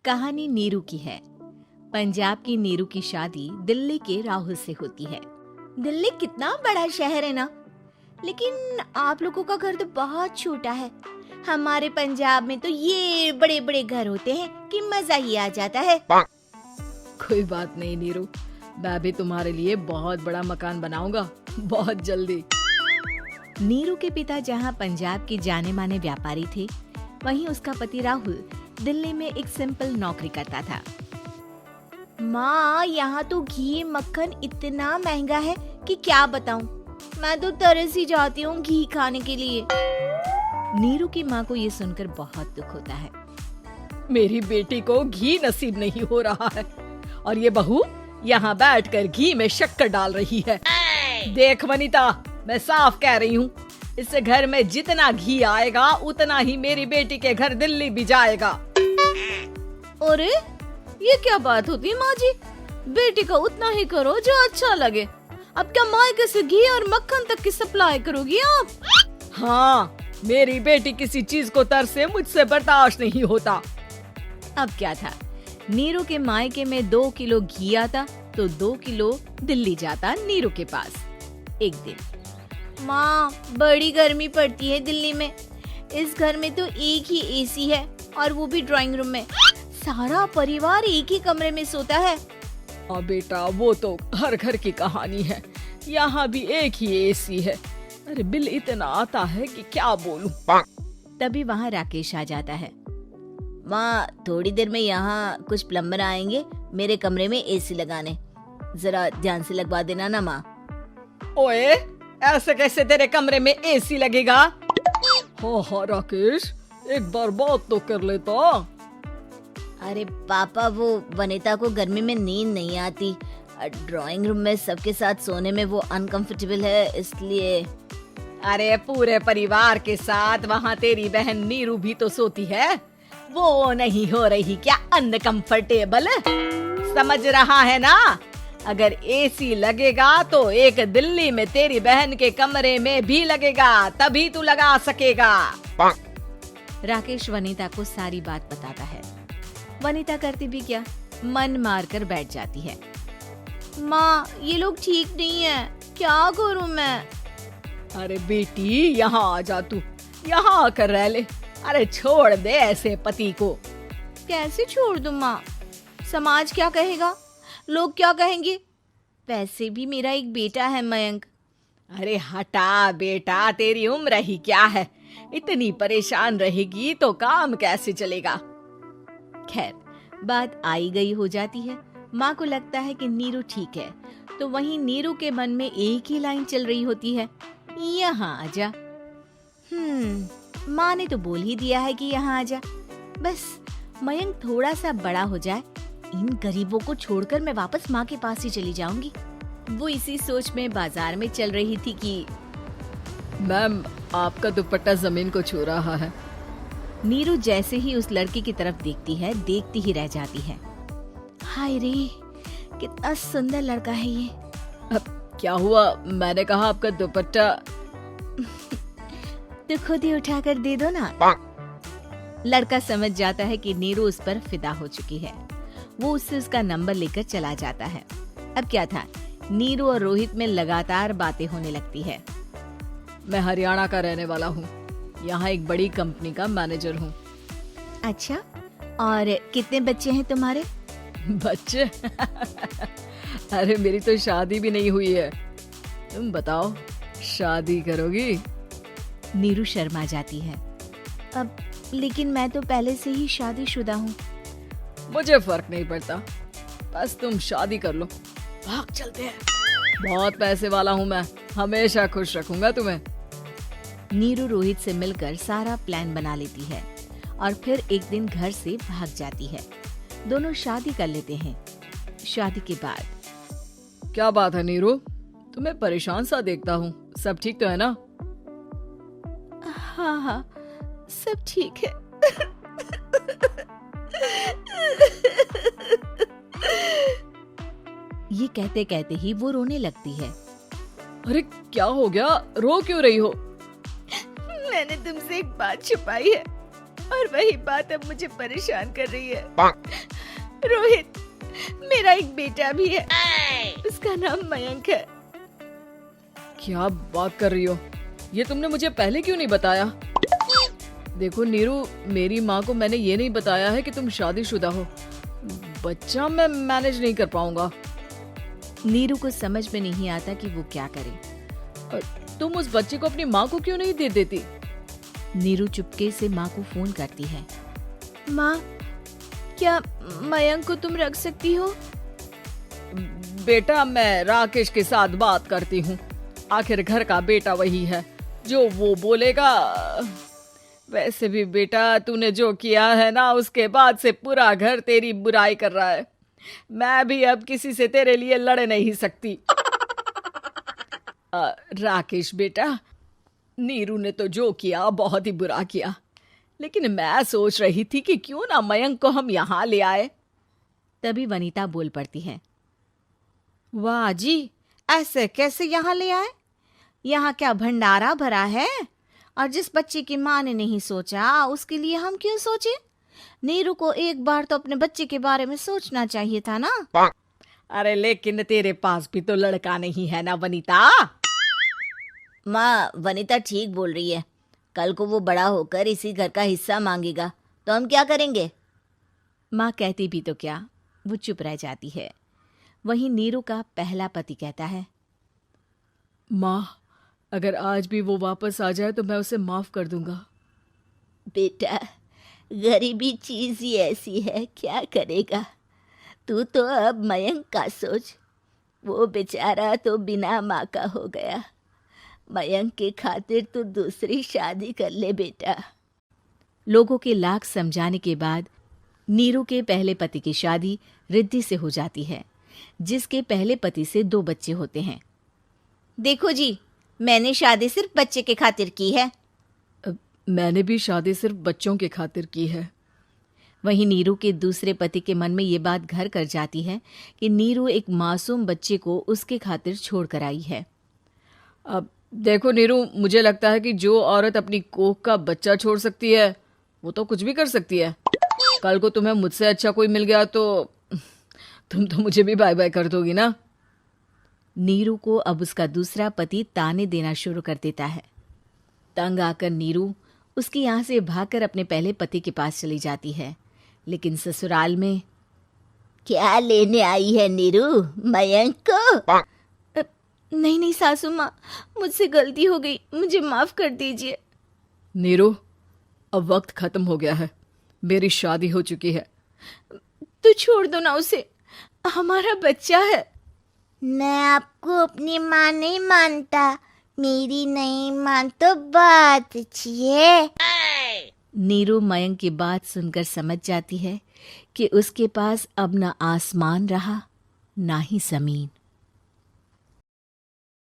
कहानी नीरू की है। पंजाब की नीरू की शादी दिल्ली के राहुल से होती है। दिल्ली कितना बड़ा शहर है ना, लेकिन आप लोगों का घर तो बहुत छोटा है। हमारे पंजाब में तो ये बड़े बड़े घर होते हैं कि मजा ही आ जाता है। कोई बात नहीं नीरू, मैं भी तुम्हारे लिए बहुत बड़ा मकान बनाऊंगा बहुत जल्दी। नीरू के पिता जहाँ पंजाब के जाने माने व्यापारी थे, वहीं उसका पति राहुल दिल्ली में एक सिंपल नौकरी करता था। माँ, यहाँ तो घी मक्खन इतना महंगा है कि क्या बताऊँ। मैं तो तरस ही जाती हूँ घी खाने के लिए। नीरू की माँ को ये सुनकर बहुत दुख होता है। मेरी बेटी को घी नसीब नहीं हो रहा है और ये बहू यहाँ बैठकर घी में शक्कर डाल रही है। देख वनिता, मैं साफ कह रही हूँ, इस घर में जितना घी आएगा उतना ही मेरी बेटी के घर दिल्ली भी जाएगा। अरे ये क्या बात होती है माँ जी? बेटी का उतना ही करो जो अच्छा लगे। अब क्या मायके से घी और मक्खन तक की सप्लाई करोगी आप? हाँ, मेरी बेटी किसी चीज को तरसे मुझसे बर्दाश्त नहीं होता। अब क्या था, नीरू के मायके में 2 किलो घी आता तो 2 किलो दिल्ली जाता नीरू के पास। एक दिन, माँ बड़ी गर्मी पड़ती है दिल्ली में। इस घर में तो एक ही एसी है और वो भी ड्राइंग रूम में। सारा परिवार एक ही कमरे में सोता है। हाँ बेटा, वो तो हर घर की कहानी है। यहाँ भी एक ही एसी है। अरे बिल इतना आता है कि क्या बोलूं। तभी वहाँ राकेश आ जाता है। माँ, थोड़ी देर में यहाँ कुछ प्लम्बर आएंगे मेरे कमरे में एसी लगाने। जरा ध्यान से लगवा देना ना माँ। ओए, ऐसे कैसे तेरे कमरे में एसी लगेगा? हाँ राकेश, एक बार बात तो कर लेता। अरे पापा, वो वनिता को गर्मी में नींद नहीं आती। ड्राइंग रूम में सबके साथ सोने में वो अनकंफर्टेबल है, इसलिए। अरे पूरे परिवार के साथ वहाँ तेरी बहन नीरू भी तो सोती है। वो नहीं हो रही क्या अनकंफर्टेबल? समझ रहा है ना? अगर एसी लगेगा तो एक दिल्ली में तेरी बहन के कमरे में भी लगेगा, तभी तू लगा सकेगा। राकेश वनिता को सारी बात बताता है। वनिता करती भी क्या, मन मार कर बैठ जाती है। माँ, ये लोग ठीक नहीं है, क्या करूँ मैं? अरे बेटी, यहाँ आ जा, तू यहाँ आकर रह ले। अरे छोड़ दे ऐसे पति को। कैसे छोड़ दूँ माँ? समाज क्या कहेगा, लोग क्या कहेंगे? वैसे भी मेरा एक बेटा है मयंक। अरे हटा बेटा, तेरी उम्र ही क्या है? इतनी परेशान रहेगी तो काम कैसे चलेगा? खैर, बात आई गई हो जाती है। माँ को लगता है कि नीरू ठीक है, तो वहीं नीरू के मन में एक ही लाइन चल रही होती है, यहाँ आजा। माँ ने तो बोल ही दिया है कि यहाँ आजा। बस मयंक थोड़ा सा बड़ा हो जाए, इन गरीबों को छोड़कर मैं वापस माँ के पास ही चली जाऊंगी। वो इसी सोच में बाजार में चल रही थी कि मैम, आपका दुपट्टा जमीन को छू रहा है। नीरू जैसे ही उस लड़की की तरफ देखती है, देखती ही रह जाती है। हाय रे, कितना सुंदर लड़का है ये। अब क्या हुआ? मैंने कहा आपका दुपट्टा। तो खुद ही उठाकर दे दो ना। लड़का समझ जाता है कि नीरू उस पर फिदा हो चुकी है। वो उससे उसका नंबर लेकर चला जाता है। अब क्या था, नीरू और रोहित में लगातार बातें होने लगती है। मैं हरियाणा का रहने वाला हूँ, यहाँ एक बड़ी कंपनी का मैनेजर हूँ। अच्छा, और कितने बच्चे हैं तुम्हारे? बच्चे? अरे मेरी तो शादी भी नहीं हुई है। तुम बताओ, शादी करोगी? नीरू शर्मा जाती है। अब लेकिन मैं तो पहले से ही शादीशुदा हूँ। मुझे फर्क नहीं पड़ता, बस तुम शादी कर लो। भाग चलते हैं, बहुत पैसे वाला हूँ मैं, हमेशा खुश रखूंगा तुम्हें। नीरू रोहित से मिलकर सारा प्लान बना लेती है और फिर एक दिन घर से भाग जाती है। दोनों शादी कर लेते हैं। शादी के बाद। क्या बात है नीरू, तुम्हें परेशान सा देखता हूँ, सब ठीक तो है ना? हाँ, सब ठीक है। ये कहते कहते ही वो रोने लगती है। अरे क्या हो गया, रो क्यों रही हो? मैंने तुमसे एक बात छुपाई है और और वही बात अब मुझे परेशान कर रही है। रोहित, मेरा एक बेटा भी है, उसका नाम मयंक है। क्या बात कर रही हो? ये तुमने मुझे पहले क्यों नहीं बताया? देखो नीरू, मेरी माँ को मैंने ये नहीं बताया है कि तुम शादीशुदा हो। बच्चा मैं मैनेज नहीं कर पाऊंगा। नीरू को समझ में नहीं आता कि वो क्या करे। तुम उस बच्चे को अपनी माँ को क्यों नहीं दे देती? नीरू चुपके से माँ को फोन करती है। माँ, क्या मयंक को तुम रख सकती हो? बेटा, मैं राकेश के साथ बात करती हूँ। आखिर घर का बेटा वही है, जो वो बोलेगा। वैसे भी बेटा, तूने जो किया है ना, उसके बाद से पूरा घर तेरी बुराई कर रहा है। मैं भी अब किसी से तेरे लिए लड़ नहीं सकती। राकेश बेटा, नीरू ने तो जो किया बहुत ही बुरा किया, लेकिन मैं सोच रही थी कि क्यों ना मयंक को हम यहाँ ले आए। तभी वनीता बोल पड़ती है। वाह जी, ऐसे कैसे यहाँ ले आए? यहाँ क्या भंडारा भरा है? और जिस बच्चे की माँ ने नहीं सोचा, उसके लिए हम क्यों सोचे? नीरू को एक बार तो अपने बच्चे के बारे में सोचना चाहिए था ना। अरे लेकिन तेरे पास भी तो लड़का नहीं है ना वनीता। माँ, वनीता ठीक बोल रही है। कल को वो बड़ा होकर इसी घर का हिस्सा मांगेगा तो हम क्या करेंगे? माँ कहती भी तो क्या, वो चुप रह जाती है। वहीं नीरू का पहला पति कहता है। माँ, अगर आज भी वो वापस आ जाए तो मैं उसे माफ कर दूंगा। बेटा, गरीबी चीज ही ऐसी है, क्या करेगा? तू तो अब मयंक का सोच। वो बेचारा तो बिना माँ का हो गया। मयंक के खातिर तू दूसरी शादी कर ले बेटा। लोगों के लाख समझाने के बाद नीरू के पहले पति की शादी रिद्धि से हो जाती है, जिसके पहले पति से 2 बच्चे होते हैं। देखो जी, मैंने शादी सिर्फ बच्चे के खातिर की है। मैंने भी शादी सिर्फ बच्चों के खातिर की है। वहीं नीरू के दूसरे पति के मन में ये बात घर कर जाती है कि नीरू एक मासूम बच्चे को उसके खातिर छोड़ कर आई है। अब देखो नीरू, मुझे लगता है कि जो औरत अपनी कोख का बच्चा छोड़ सकती है, वो तो कुछ भी कर सकती है। कल को तुम्हें मुझसे अच्छा कोई मिल गया तो तुम तो मुझे भी बाय बाय कर दोगी ना। नीरू को अब उसका दूसरा पति ताने देना शुरू कर देता है। तंग आकर नीरू उसके यहाँ से भागकर अपने पहले पति के पास चली जाती है, लेकिन ससुराल में क्या लेने आई है नीरू, मयंक को? नहीं नहीं सासू माँ, मुझसे गलती हो गई, मुझे माफ कर दीजिए। नीरू, अब वक्त खत्म हो गया है, मेरी शादी हो चुकी है। तो छोड़ दो ना उसे, हमारा बच्चा है। मैं आपको अपनी माँ नहीं मानता। मेरी नहीं मान तो बात अच्छी है। नीरू मयंक की बात सुनकर समझ जाती है कि उसके पास अब न आसमान रहा ना ही जमीन।